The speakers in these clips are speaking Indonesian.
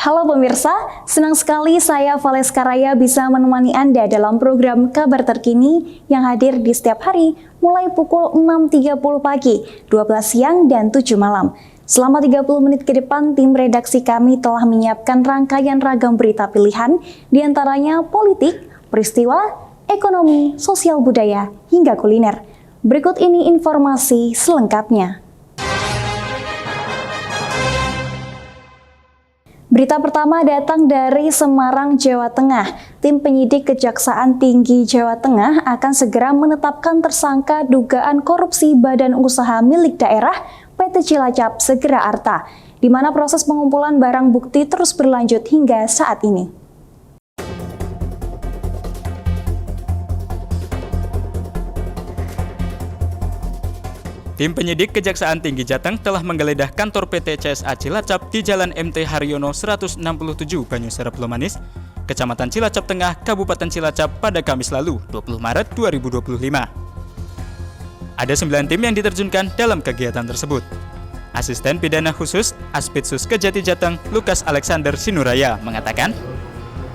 Halo pemirsa, senang sekali saya Valeska Raya bisa menemani Anda dalam program kabar terkini yang hadir di setiap hari mulai pukul 6.30 pagi, 12 siang, dan 7 malam. Selama 30 menit ke depan, tim redaksi kami telah menyiapkan rangkaian ragam berita pilihan, diantaranya politik, peristiwa, ekonomi, sosial budaya, hingga kuliner. Berikut ini informasi selengkapnya. Berita pertama datang dari Semarang, Jawa Tengah. Tim penyidik Kejaksaan Tinggi Jawa Tengah akan segera menetapkan tersangka dugaan korupsi badan usaha milik daerah PT Cilacap Segera Arta, di mana proses pengumpulan barang bukti terus berlanjut hingga saat ini. Tim penyidik Kejaksaan Tinggi Jateng telah menggeledah kantor PT CSA Cilacap di Jalan MT Haryono 167 Banyuserep Lomanis, Kecamatan Cilacap Tengah, Kabupaten Cilacap pada Kamis lalu, 20 Maret 2025. Ada 9 tim yang diterjunkan dalam kegiatan tersebut. Asisten Pidana Khusus Aspidsus Kejati Jateng, Lukas Alexander Sinuraya, mengatakan,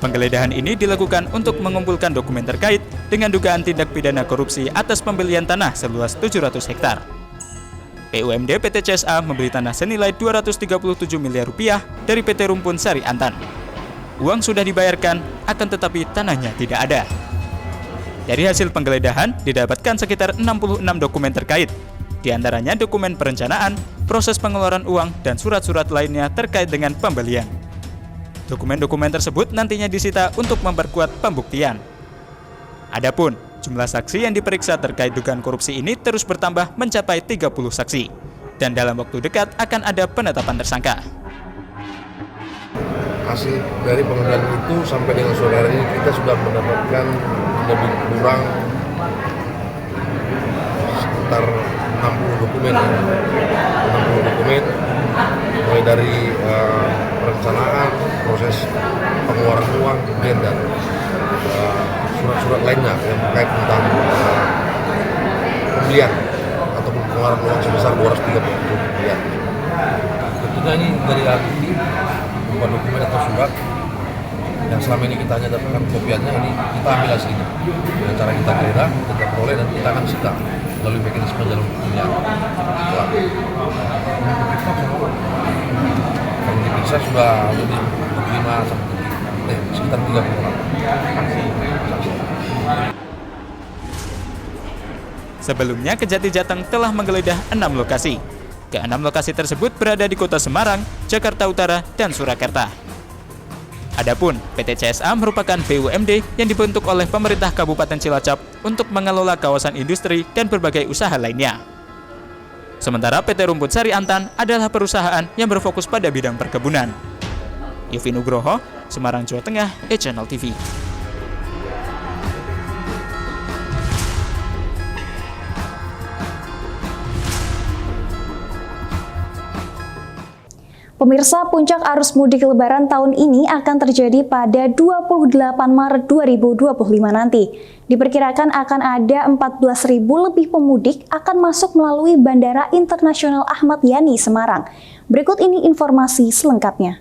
penggeledahan ini dilakukan untuk mengumpulkan dokumen terkait dengan dugaan tindak pidana korupsi atas pembelian tanah seluas 700 hektar. PUMD PT CSA membeli tanah senilai 237 miliar rupiah dari PT Rumpun Sari Antan. Uang sudah dibayarkan, akan tetapi tanahnya tidak ada. Dari hasil penggeledahan, didapatkan sekitar 66 dokumen terkait, di antaranya dokumen perencanaan, proses pengeluaran uang, dan surat-surat lainnya terkait dengan pembelian. Dokumen-dokumen tersebut nantinya disita untuk memperkuat pembuktian. Adapun jumlah saksi yang diperiksa terkait dugaan korupsi ini terus bertambah mencapai 30 saksi, dan dalam waktu dekat akan ada penetapan tersangka. Hasil dari penggeledahan itu sampai dengan sore hari ini kita sudah mendapatkan lebih kurang sekitar 60 dokumen, mulai dari perencanaan, proses pengeluaran uang, dan surat-surat lainnya yang terkait tentang pembelian ataupun pengeluaran uang sebesar 230 miliar. Tentunya ini dari alat bukti berupa dokumen atau surat yang selama ini kita hanya dapatkan kopiannya, ini kita ambil hasilnya dengan cara kita geledah, kita peroleh, dan kita akan sita melalui mekanisme jalur pemilihan. Kalau diperiksa sudah lebih 5 sampai sekitar 30 orang. Sebelumnya, Kejati Jateng telah menggeledah 6 lokasi. Ke-6 lokasi tersebut berada di Kota Semarang, Jakarta Utara, dan Surakarta. Adapun PT CSA merupakan BUMD yang dibentuk oleh pemerintah Kabupaten Cilacap untuk mengelola kawasan industri dan berbagai usaha lainnya. Sementara PT Rumpun Sari Antan adalah perusahaan yang berfokus pada bidang perkebunan. Yofi Nugroho, Semarang, Jawa Tengah, E-Channel TV. Pemirsa, puncak arus mudik lebaran tahun ini akan terjadi pada 28 Maret 2025 nanti. Diperkirakan akan ada 14.000 lebih pemudik akan masuk melalui Bandara Internasional Ahmad Yani Semarang. Berikut ini informasi selengkapnya.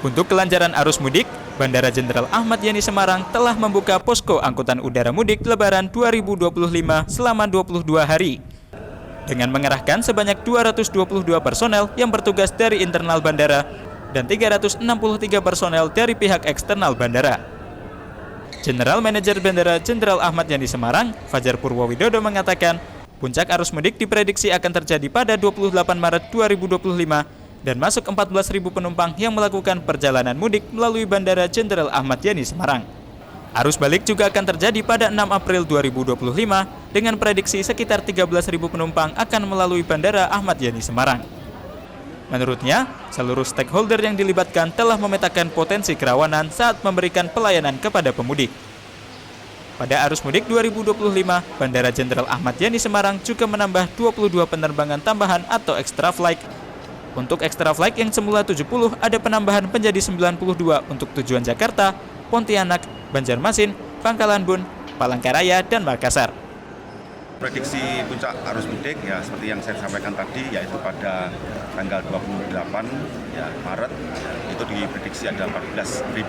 Untuk kelancaran arus mudik, Bandara Jenderal Ahmad Yani Semarang telah membuka posko angkutan udara mudik Lebaran 2025 selama 22 hari. Dengan mengerahkan sebanyak 222 personel yang bertugas dari internal bandara dan 363 personel dari pihak eksternal bandara. General Manager Bandara Jenderal Ahmad Yani Semarang, Fajar Purwowidodo, mengatakan, puncak arus mudik diprediksi akan terjadi pada 28 Maret 2025 dan masuk 14.000 penumpang yang melakukan perjalanan mudik melalui Bandara Jenderal Ahmad Yani Semarang. Arus balik juga akan terjadi pada 6 April 2025 dengan prediksi sekitar 13.000 penumpang akan melalui Bandara Ahmad Yani Semarang. Menurutnya, seluruh stakeholder yang dilibatkan telah memetakan potensi kerawanan saat memberikan pelayanan kepada pemudik. Pada arus mudik 2025, Bandara Jenderal Ahmad Yani Semarang juga menambah 22 penerbangan tambahan atau extra flight. Untuk extra flight yang semula 70 ada penambahan menjadi 92 untuk tujuan Jakarta, Pontianak, Banjarmasin, Pangkalan Bun, Palangkaraya, dan Makassar. Prediksi puncak arus mudik ya seperti yang saya sampaikan tadi, yaitu pada tanggal 28 ya, Maret itu diprediksi ada 14.000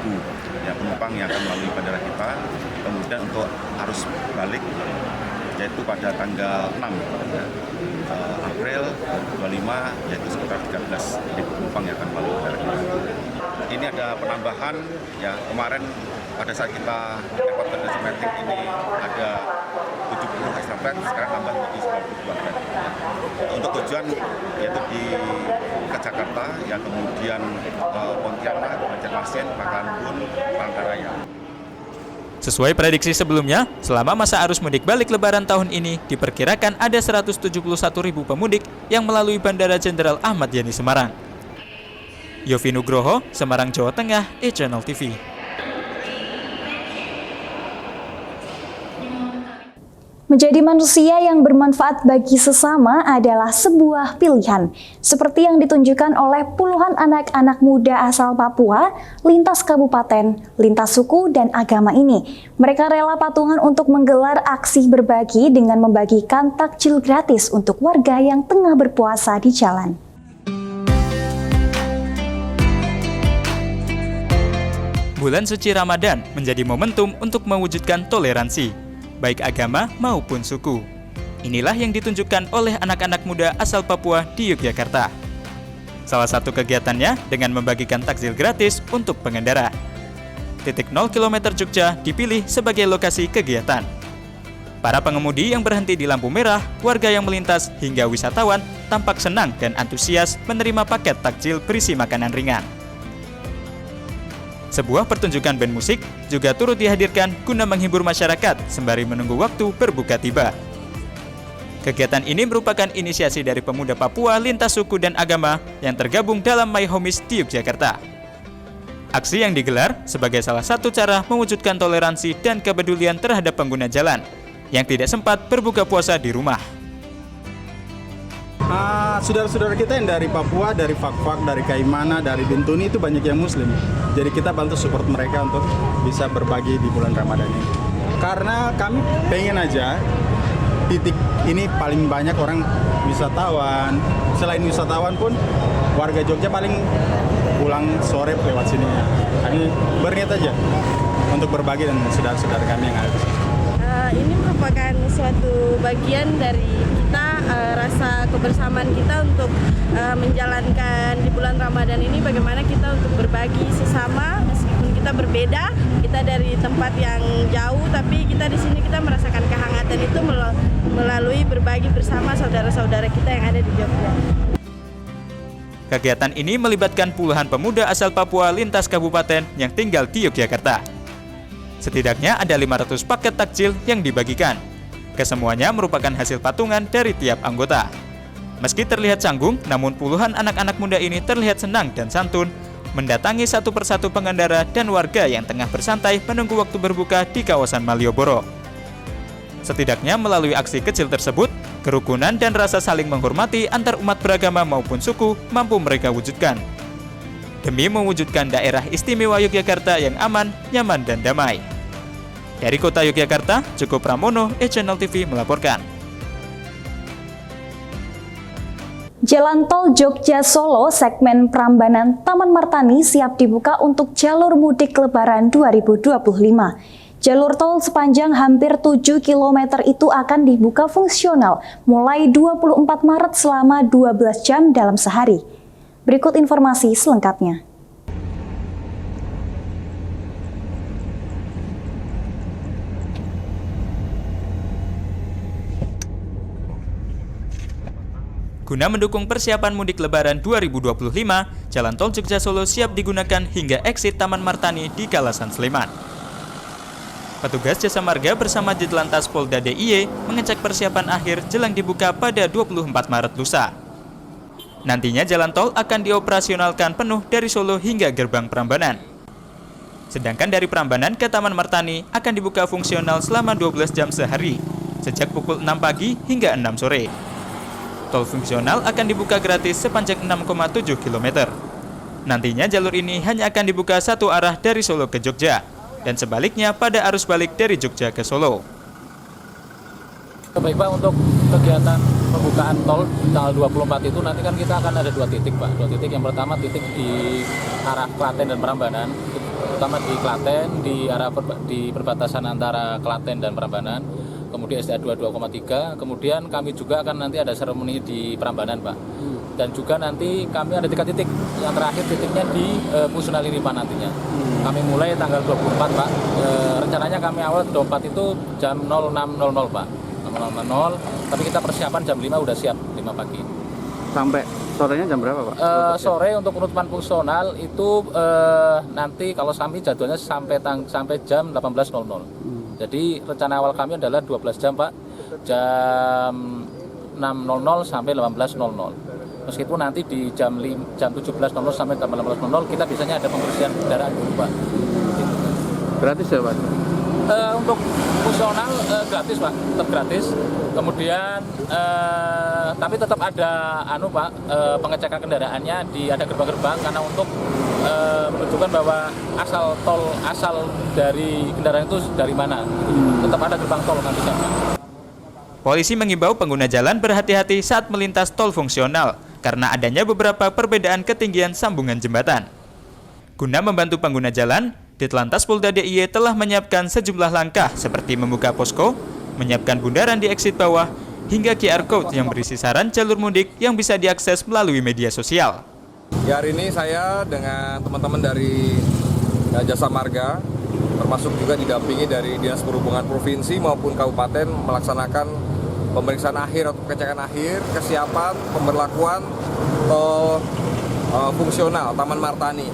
ya, penumpang yang akan melalui bandara kita. Kemudian untuk arus balik yaitu pada tanggal 6 ya, April 2025 yaitu sekitar 13.000 penumpang yang akan melalui bandara kita. Ini ada penambahan ya, kemarin pada saat kita airport domestic ini ada 70 estafet, sekarang tambah menjadi 92 bed. Untuk tujuan yaitu ke Jakarta, ya kemudian Pontianak, Banjarmasin, Pekanbaru, Palangkaraya. Sesuai prediksi sebelumnya, selama masa arus mudik balik Lebaran tahun ini, diperkirakan ada 171.000 pemudik yang melalui Bandara Jenderal Ahmad Yani Semarang. Yofi Nugroho, Semarang, Jawa Tengah, e-Channel TV. Menjadi manusia yang bermanfaat bagi sesama adalah sebuah pilihan, seperti yang ditunjukkan oleh puluhan anak-anak muda asal Papua, lintas kabupaten, lintas suku, dan agama ini. Mereka rela patungan untuk menggelar aksi berbagi dengan membagikan takjil gratis untuk warga yang tengah berpuasa di jalan. Bulan suci Ramadan menjadi momentum untuk mewujudkan toleransi, baik agama maupun suku. Inilah yang ditunjukkan oleh anak-anak muda asal Papua di Yogyakarta. Salah satu kegiatannya dengan membagikan takjil gratis untuk pengendara. Titik 0 km Jogja dipilih sebagai lokasi kegiatan. Para pengemudi yang berhenti di lampu merah, warga yang melintas, hingga wisatawan tampak senang dan antusias menerima paket takjil berisi makanan ringan. Sebuah pertunjukan band musik juga turut dihadirkan guna menghibur masyarakat sembari menunggu waktu berbuka tiba. Kegiatan ini merupakan inisiasi dari pemuda Papua lintas suku dan agama yang tergabung dalam My Homies di Yogyakarta. Aksi yang digelar sebagai salah satu cara mewujudkan toleransi dan kepedulian terhadap pengguna jalan yang tidak sempat berbuka puasa di rumah. Saudara-saudara kita yang dari Papua, dari Fak-Fak, dari Kaimana, dari Bintuni itu banyak yang Muslim. Jadi kita bantu support mereka untuk bisa berbagi di bulan Ramadan ini. Karena kami pengen aja titik ini paling banyak orang wisatawan. Selain wisatawan pun warga Jogja paling pulang sore lewat sini. Kami berniat aja untuk berbagi dengan saudara-saudara kami yang ada di sini. Ini merupakan suatu bagian dari kita, rasa kebersamaan kita untuk menjalankan di bulan Ramadan ini, bagaimana kita untuk berbagi sesama meskipun kita berbeda, kita dari tempat yang jauh, tapi kita di sini kita merasakan kehangatan itu melalui berbagi bersama saudara-saudara kita yang ada di Jogja. Kegiatan ini melibatkan puluhan pemuda asal Papua lintas kabupaten yang tinggal di Yogyakarta. Setidaknya ada 500 paket takjil yang dibagikan. Kesemuanya merupakan hasil patungan dari tiap anggota. Meski terlihat canggung, namun puluhan anak-anak muda ini terlihat senang dan santun mendatangi satu persatu pengendara dan warga yang tengah bersantai menunggu waktu berbuka di kawasan Malioboro. Setidaknya melalui aksi kecil tersebut, kerukunan dan rasa saling menghormati antar umat beragama maupun suku mampu mereka wujudkan. Demi mewujudkan daerah istimewa Yogyakarta yang aman, nyaman, dan damai. Dari kota Yogyakarta, Joko Pramono, e-Channel TV melaporkan. Jalan tol Jogja-Solo segmen Prambanan Taman Martani siap dibuka untuk jalur mudik Lebaran 2025. Jalur tol sepanjang hampir 7 km itu akan dibuka fungsional mulai 24 Maret selama 12 jam dalam sehari. Berikut informasi selengkapnya. Guna mendukung persiapan mudik Lebaran 2025, Jalan Tol Jogja-Solo siap digunakan hingga exit Taman Martani di Kalasan Sleman. Petugas Jasa Marga bersama Ditlantas Polda DIY mengecek persiapan akhir jelang dibuka pada 24 Maret lusa. Nantinya jalan tol akan dioperasionalkan penuh dari Solo hingga gerbang Prambanan. Sedangkan dari Prambanan ke Taman Martani akan dibuka fungsional selama 12 jam sehari, sejak pukul 6 pagi hingga 6 sore. Tol fungsional akan dibuka gratis sepanjang 6,7 km. Nantinya jalur ini hanya akan dibuka satu arah dari Solo ke Jogja, dan sebaliknya pada arus balik dari Jogja ke Solo. Baik Pak, untuk kegiatan pembukaan tol tanggal 24 itu nanti kan kita akan ada 2 titik Pak. 2 titik, yang pertama titik di arah Klaten dan Prambanan, terutama di Klaten, di arah di perbatasan antara Klaten dan Prambanan, kemudian SDA 22,3, kemudian kami juga akan nanti ada seremoni di Prambanan Pak. Dan juga nanti kami ada 3 titik, yang terakhir titiknya di Pusunal Liripan nantinya. Kami mulai tanggal 24 Pak, rencananya kami awal 24 itu jam 06.00 Pak. 00, tapi kita persiapan jam 5 udah siap, 5 pagi. Sampai sorenya jam berapa Pak? Sore untuk penutupan fungsional itu nanti kalau kami jadwalnya sampai jam 18.00. Jadi rencana awal kami adalah 12 jam Pak, jam 6.00 sampai 18.00. Meskipun nanti di jam 17.00 sampai jam 18.00 kita biasanya ada pembersihan kendaraan dulu Pak. Gratis ya Pak? Untuk fungsional gratis Pak, tetap gratis. Kemudian tapi tetap ada Pak, pengecekan kendaraannya ada gerbang-gerbang karena untuk menunjukkan bahwa asal dari kendaraan itu dari mana. Tetap ada gerbang tol nanti Pak. Polisi mengimbau pengguna jalan berhati-hati saat melintas tol fungsional karena adanya beberapa perbedaan ketinggian sambungan jembatan. Guna membantu pengguna jalan, Ditlantas Polda DIY telah menyiapkan sejumlah langkah seperti membuka posko, menyiapkan bundaran di exit bawah, hingga QR Code yang berisi saran jalur mudik yang bisa diakses melalui media sosial. Ya, hari ini saya dengan teman-teman dari Jasa Marga, termasuk juga didampingi dari Dinas Perhubungan Provinsi maupun Kabupaten melaksanakan pemeriksaan akhir atau pengecekan akhir kesiapan pemberlakuan tol fungsional Taman Martani.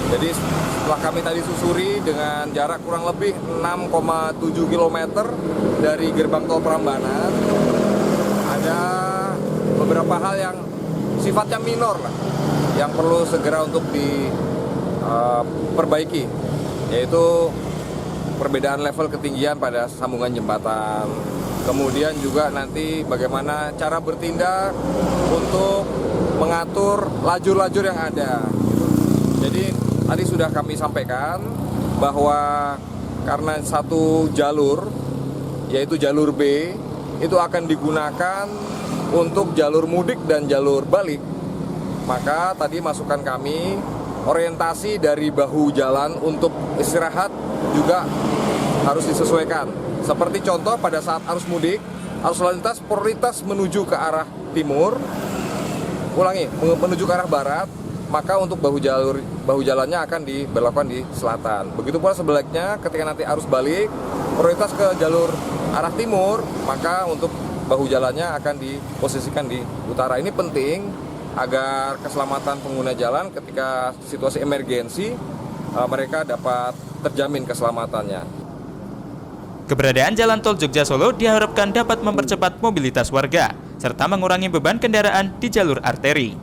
Jadi setelah kami tadi susuri dengan jarak kurang lebih 6,7 km dari gerbang tol Prambanan, ada beberapa hal yang sifatnya minor lah, yang perlu segera untuk diperbaiki, yaitu perbedaan level ketinggian pada sambungan jembatan. Kemudian juga nanti bagaimana cara bertindak untuk mengatur lajur-lajur yang ada. Jadi tadi sudah kami sampaikan bahwa karena satu jalur, yaitu jalur B, itu akan digunakan untuk jalur mudik dan jalur balik. Maka tadi masukan kami, orientasi dari bahu jalan untuk istirahat juga harus disesuaikan. Seperti contoh pada saat arus mudik, arus lalu lintas prioritas menuju ke arah timur, menuju ke arah barat, maka untuk bahu jalannya akan diberlakukan di selatan. Begitu pula sebaliknya, ketika nanti arus balik, prioritas ke jalur arah timur, maka untuk bahu jalannya akan diposisikan di utara. Ini penting agar keselamatan pengguna jalan ketika situasi emergensi, mereka dapat terjamin keselamatannya. Keberadaan jalan tol Jogja-Solo diharapkan dapat mempercepat mobilitas warga, serta mengurangi beban kendaraan di jalur arteri.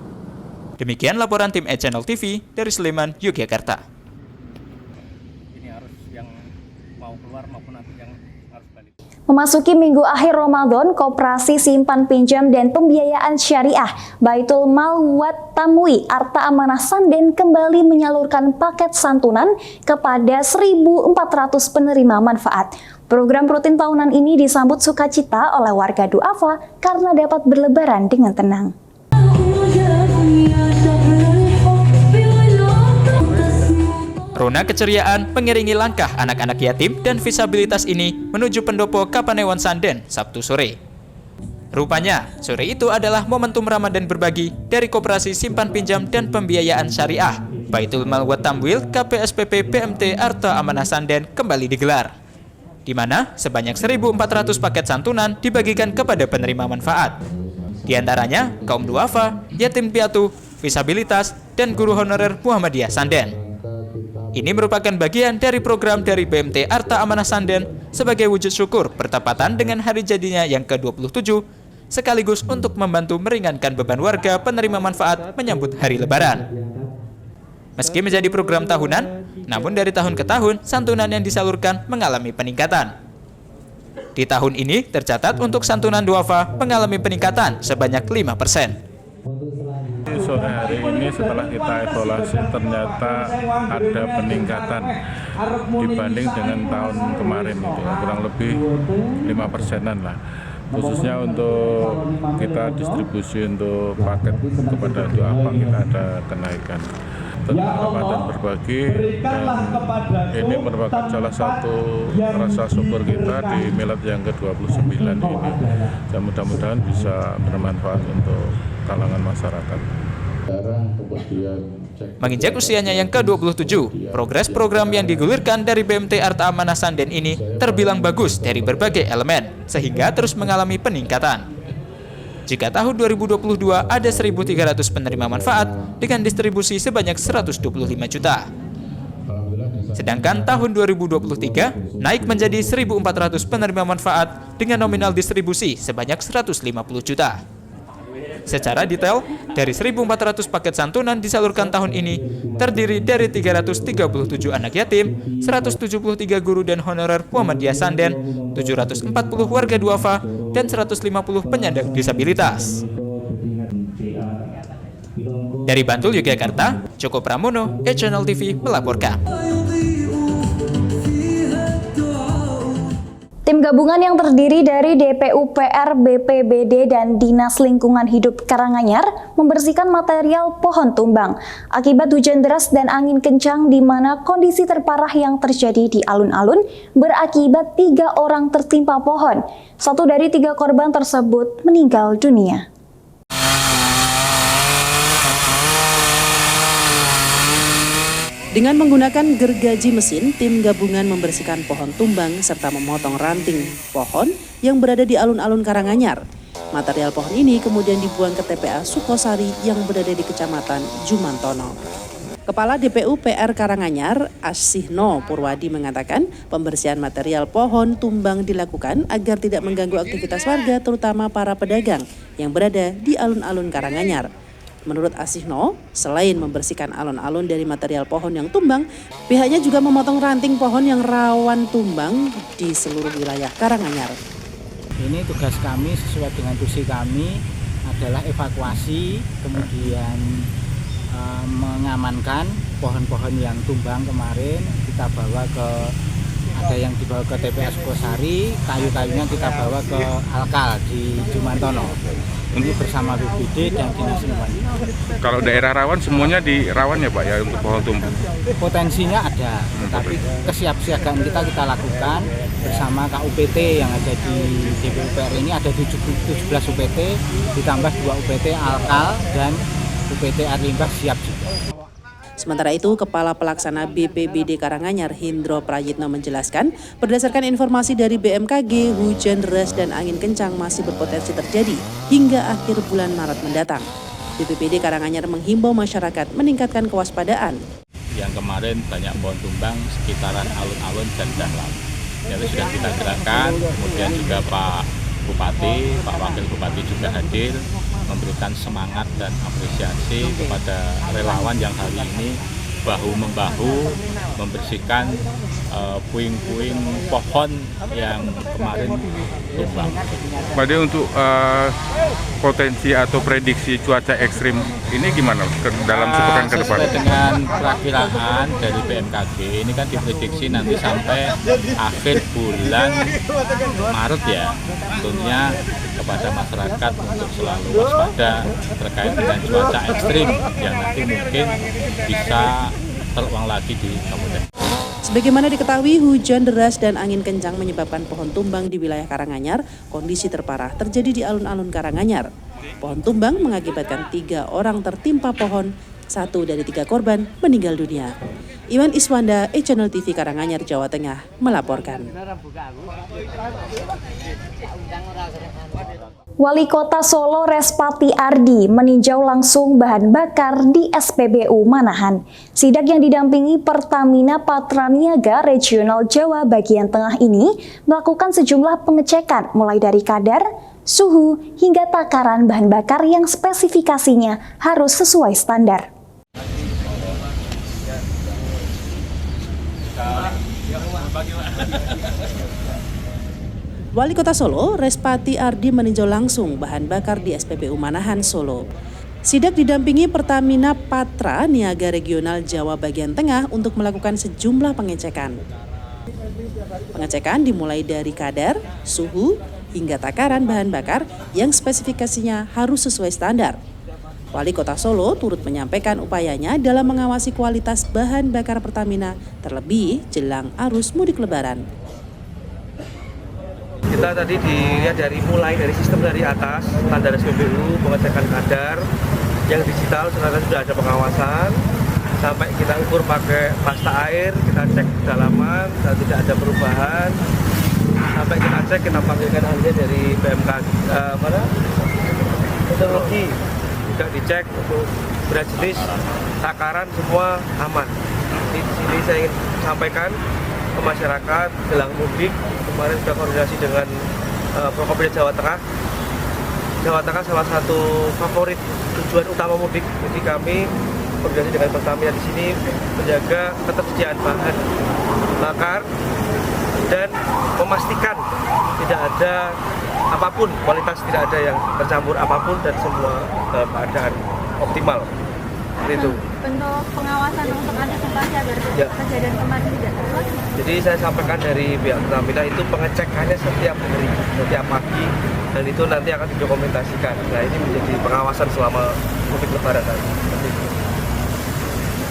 Demikian laporan tim E-Channel TV dari Sleman, Yogyakarta. Ini harus yang mau keluar maupun nanti yang harus balik. Memasuki minggu akhir Ramadan, Koperasi Simpan Pinjam dan Pembiayaan Syariah Baitul Mal Wat Tamwi Arta Amanah Sanden kembali menyalurkan paket santunan kepada 1.400 penerima manfaat. Program rutin tahunan ini disambut sukacita oleh warga Duafa karena dapat berlebaran dengan tenang. Rona keceriaan mengiringi langkah anak-anak yatim dan disabilitas ini menuju pendopo Kapanewon Sanden Sabtu sore. Rupanya, sore itu adalah momentum Ramadan berbagi dari Koperasi Simpan Pinjam dan Pembiayaan Syariah Baitul Mal Wat Tamwil KPSPP BMT Arta Amanah Sanden kembali digelar, di mana sebanyak 1.400 paket santunan dibagikan kepada penerima manfaat. Di antaranya kaum duafa, yatim piatu, disabilitas, dan guru honorer Muhammadiyah Sanden. Ini merupakan bagian dari program dari BMT Arta Amanah Sanden sebagai wujud syukur bertepatan dengan hari jadinya yang ke-27, sekaligus untuk membantu meringankan beban warga penerima manfaat menyambut hari Lebaran. Meski menjadi program tahunan, namun dari tahun ke tahun, santunan yang disalurkan mengalami peningkatan. Di tahun ini, tercatat untuk santunan duafa mengalami peningkatan sebanyak 5%. Sore hari ini setelah kita evaluasi ternyata ada peningkatan dibanding dengan tahun kemarin, kurang lebih 5%-an lah. khususnya untuk kita distribusi untuk paket kepada untuk apa kita ada kenaikan. Ramadan berbagi, dan ini merupakan salah satu rasa syukur kita di milad yang ke-29 ini. Dan mudah-mudahan bisa bermanfaat untuk kalangan masyarakat. Menginjak usianya yang ke-27, progres program yang digulirkan dari BMT Arta Amanah Sanden ini terbilang bagus dari berbagai elemen, sehingga terus mengalami peningkatan. Jika tahun 2022 ada 1.300 penerima manfaat dengan distribusi sebanyak 125 juta. Sedangkan tahun 2023 naik menjadi 1.400 penerima manfaat dengan nominal distribusi sebanyak 150 juta. Secara detail, dari 1.400 paket santunan disalurkan tahun ini terdiri dari 337 anak yatim, 173 guru dan honorer Muhammadiyah Sanden, 740 warga duafa, dan 150 penyandang disabilitas. Dari Bantul, Yogyakarta, Joko Pramono, E-Channel TV melaporkan. Tim gabungan yang terdiri dari DPUPR, BPBD, dan Dinas Lingkungan Hidup Karanganyar membersihkan material pohon tumbang akibat hujan deras dan angin kencang di mana kondisi terparah yang terjadi di alun-alun berakibat 3 orang tertimpa pohon. 1 dari 3 korban tersebut meninggal dunia. Dengan menggunakan gergaji mesin, tim gabungan membersihkan pohon tumbang serta memotong ranting pohon yang berada di alun-alun Karanganyar. Material pohon ini kemudian dibuang ke TPA Sukosari yang berada di Kecamatan Jumantono. Kepala DPUPR Karanganyar, Asihno Purwadi mengatakan pembersihan material pohon tumbang dilakukan agar tidak mengganggu aktivitas warga terutama para pedagang yang berada di alun-alun Karanganyar. Menurut Asihno, selain membersihkan alun-alun dari material pohon yang tumbang, pihaknya juga memotong ranting pohon yang rawan tumbang di seluruh wilayah Karanganyar. Ini tugas kami sesuai dengan tugas kami adalah evakuasi, kemudian mengamankan pohon-pohon yang tumbang kemarin. Kita bawa ada yang dibawa ke TPA Sukosari, kayu-kayunya kita bawa ke Alkal di Jumantono. Ini bersama BPBD dan Dinas Lingkungan. Kalau daerah rawan semuanya di rawan ya Pak ya untuk pohon tumbang? Potensinya ada, tapi kesiapsiagaan kita lakukan bersama KUPT yang ada di DPUPR ini ada 17 UPT ditambah 2 UPT Alkal dan UPT Air Limbah siap juga. Sementara itu, Kepala Pelaksana BPBD Karanganyar Hindro Prayitno menjelaskan, berdasarkan informasi dari BMKG, hujan deras dan angin kencang masih berpotensi terjadi hingga akhir bulan Maret mendatang. BPBD Karanganyar menghimbau masyarakat meningkatkan kewaspadaan. Yang kemarin banyak pohon tumbang sekitaran alun-alun dan dahlan. Jadi sudah kita gerakkan, kemudian juga Pak Bupati, Pak Wakil Bupati juga hadir memberikan semangat dan apresiasi kepada relawan yang hari ini bahu-membahu membersihkan puing-puing pohon yang kemarin tumbang. Jadi untuk potensi atau prediksi cuaca ekstrim ini gimana dalam sepekan ke depan? Sesuai dengan perakiraan dari BMKG ini kan diprediksi nanti sampai akhir bulan Maret ya. Tentunya kepada masyarakat untuk selalu waspada terkait dengan cuaca ekstrim yang nanti mungkin bisa terulang lagi di kabupaten. Sebagaimana diketahui, hujan deras dan angin kencang menyebabkan pohon tumbang di wilayah Karanganyar. Kondisi terparah terjadi di alun-alun Karanganyar. Pohon tumbang mengakibatkan 3 orang tertimpa pohon, 1 dari 3 korban meninggal dunia. Iwan Iswanda, E-Channel TV Karanganyar, Jawa Tengah, melaporkan. Wali Kota Solo Respati Ardi meninjau langsung bahan bakar di SPBU Manahan. Sidak yang didampingi Pertamina Patraniaga Regional Jawa bagian tengah ini melakukan sejumlah pengecekan mulai dari kadar, suhu, hingga takaran bahan bakar yang spesifikasinya harus sesuai standar. Wali Kota Solo, Respati Ardi meninjau langsung bahan bakar di SPBU Manahan, Solo. Sidak didampingi Pertamina Patra Niaga Regional Jawa bagian tengah untuk melakukan sejumlah pengecekan. Pengecekan dimulai dari kadar, suhu, hingga takaran bahan bakar yang spesifikasinya harus sesuai standar. Wali Kota Solo turut menyampaikan upayanya dalam mengawasi kualitas bahan bakar Pertamina terlebih jelang arus mudik Lebaran. Kita tadi dilihat mulai dari sistem dari atas, standar SPBU, pengecekan kadar, yang digital ternyata sudah ada pengawasan, sampai kita ukur pakai pasta air, kita cek kedalaman dan tidak ada perubahan, sampai kita cek, kita panggilkan ahli dari BMK meteorologi, juga dicek untuk berat jenis, takaran semua aman. Di sini saya ingin sampaikan ke masyarakat jelang mudik, kemarin sudah koordinasi dengan Prokopimda Jawa Tengah. Jawa Tengah salah satu favorit tujuan utama mudik, jadi kami koordinasi dengan Pertamina di sini menjaga ketersediaan bahan bakar dan memastikan tidak ada apapun, kualitas tidak ada yang tercampur apapun dan semua dalam keadaan optimal. Itu. Bentuk pengawasan untuk antisipasi agar kejadian kemarin tidak terulang. Jadi saya sampaikan dari pihak Pertamina itu pengecekannya setiap hari, setiap pagi, dan itu nanti akan didokumentasikan. Nah ini menjadi pengawasan selama mudik Lebaran nanti.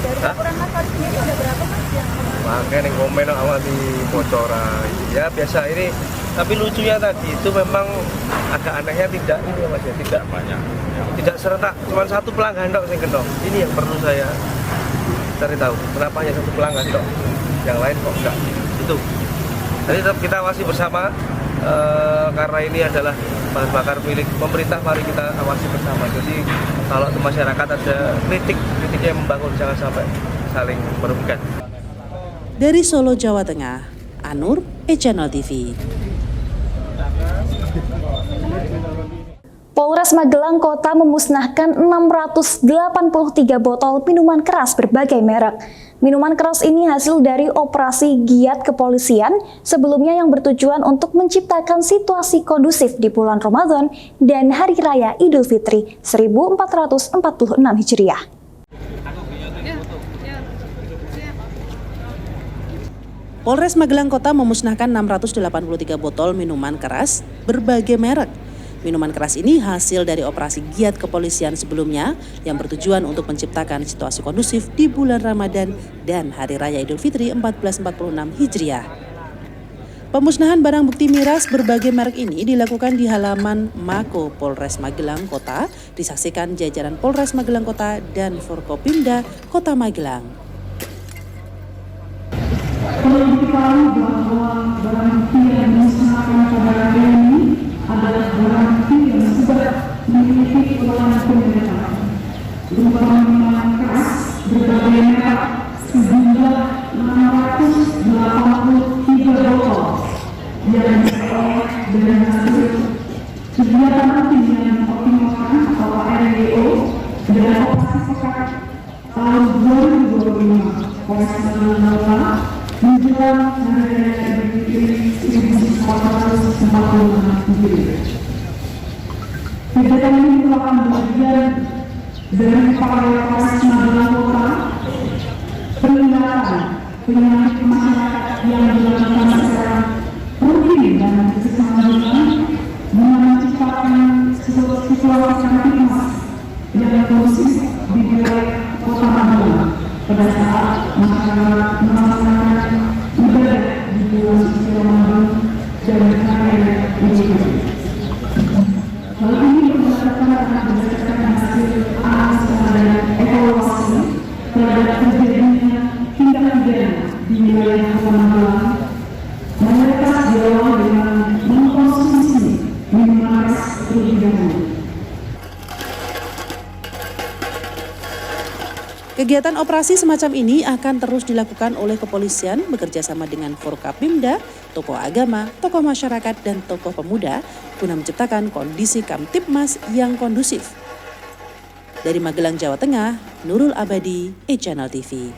Dari ukuran mas sendiri ada berapa mas yang? Makanya komen awal di bocoran. Ya biasa ini. Tapi lucunya tadi itu memang agak anehnya tidak ini mas ya, tidak banyak, tidak serentak, cuma satu pelanggan dok yang kendor. Ini yang perlu saya cari tahu. Kenapa hanya satu pelanggan dok? Yang lain kok enggak? Itu. Jadi tetap kita awasi bersama karena ini adalah bahan bakar milik pemerintah. Mari kita awasi bersama. Jadi kalau di masyarakat ada kritik yang membangun, jangan sampai saling merugikan. Dari Solo, Jawa Tengah, Anur, e-Channel TV. Polres Magelang Kota memusnahkan 683 botol minuman keras berbagai merek. Minuman keras ini hasil dari operasi giat kepolisian sebelumnya yang bertujuan untuk menciptakan situasi kondusif di bulan Ramadan dan Hari Raya Idul Fitri 1446 Hijriah. Polres Magelang Kota memusnahkan 683 botol minuman keras berbagai merek. Minuman keras ini hasil dari operasi giat kepolisian sebelumnya yang bertujuan untuk menciptakan situasi kondusif di bulan Ramadan dan Hari Raya Idul Fitri 1446 Hijriah. Pemusnahan barang bukti miras berbagai merek ini dilakukan di halaman Mako Polres Magelang Kota, disaksikan jajaran Polres Magelang Kota dan Forkopimda Kota Magelang. Perlu diketahui bahwa barang bukti yang dimusnahkan pada hari ini adalah barang bukti yang sudah memiliki kewenangan penyelidikan berupa minuman keras berbagai merek sejumlah 683 botol yang diperoleh dengan hasil kegiatan rutin yang dioptimalkan atau RWO dengan operasi sekat tahun 2025 Polres Magelang Kota menjelang Hari Raya Idul Fitri 1446 Hijriah. Kegiatan ini merupakan bagian dari upaya Polres Magelang Kota penindakan penyakit masyarakat yang dilakukan secara rutin dan berkesinambungan dengan menciptakan situasi kamtipmas yang kondusif di wilayah Kota Magelang pada saat masyarakat melaksanakan ibadah di bulan suci Ramadan dan Hari Raya Idul Fitri. Hal ini berdasarkan hasil analisa dan evaluasi terhadap terjadinya tindak pidana di wilayah Kota Magelang. Mayoritas diawali dengan mengkonsumsi minuman keras terlebih dahulu. Kegiatan operasi semacam ini akan terus dilakukan oleh kepolisian bekerjasama dengan Forkopimda, tokoh agama, tokoh masyarakat, dan tokoh pemuda guna menciptakan kondisi Kamtipmas yang kondusif. Dari Magelang, Jawa Tengah, Nurul Abadi, e-Channel TV.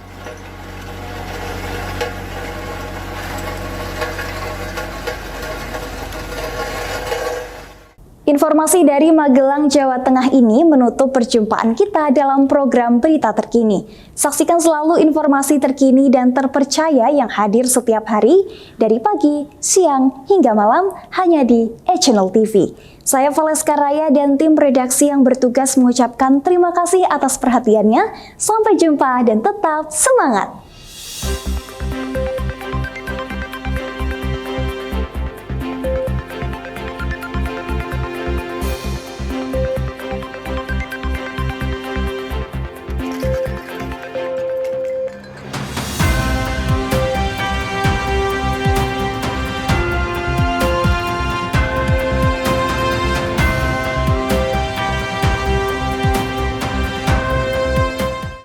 Informasi dari Magelang, Jawa Tengah ini menutup perjumpaan kita dalam program Berita Terkini. Saksikan selalu informasi terkini dan terpercaya yang hadir setiap hari dari pagi, siang, hingga malam hanya di e-Channel TV. Saya Valeska Raya dan tim redaksi yang bertugas mengucapkan terima kasih atas perhatiannya. Sampai jumpa dan tetap semangat!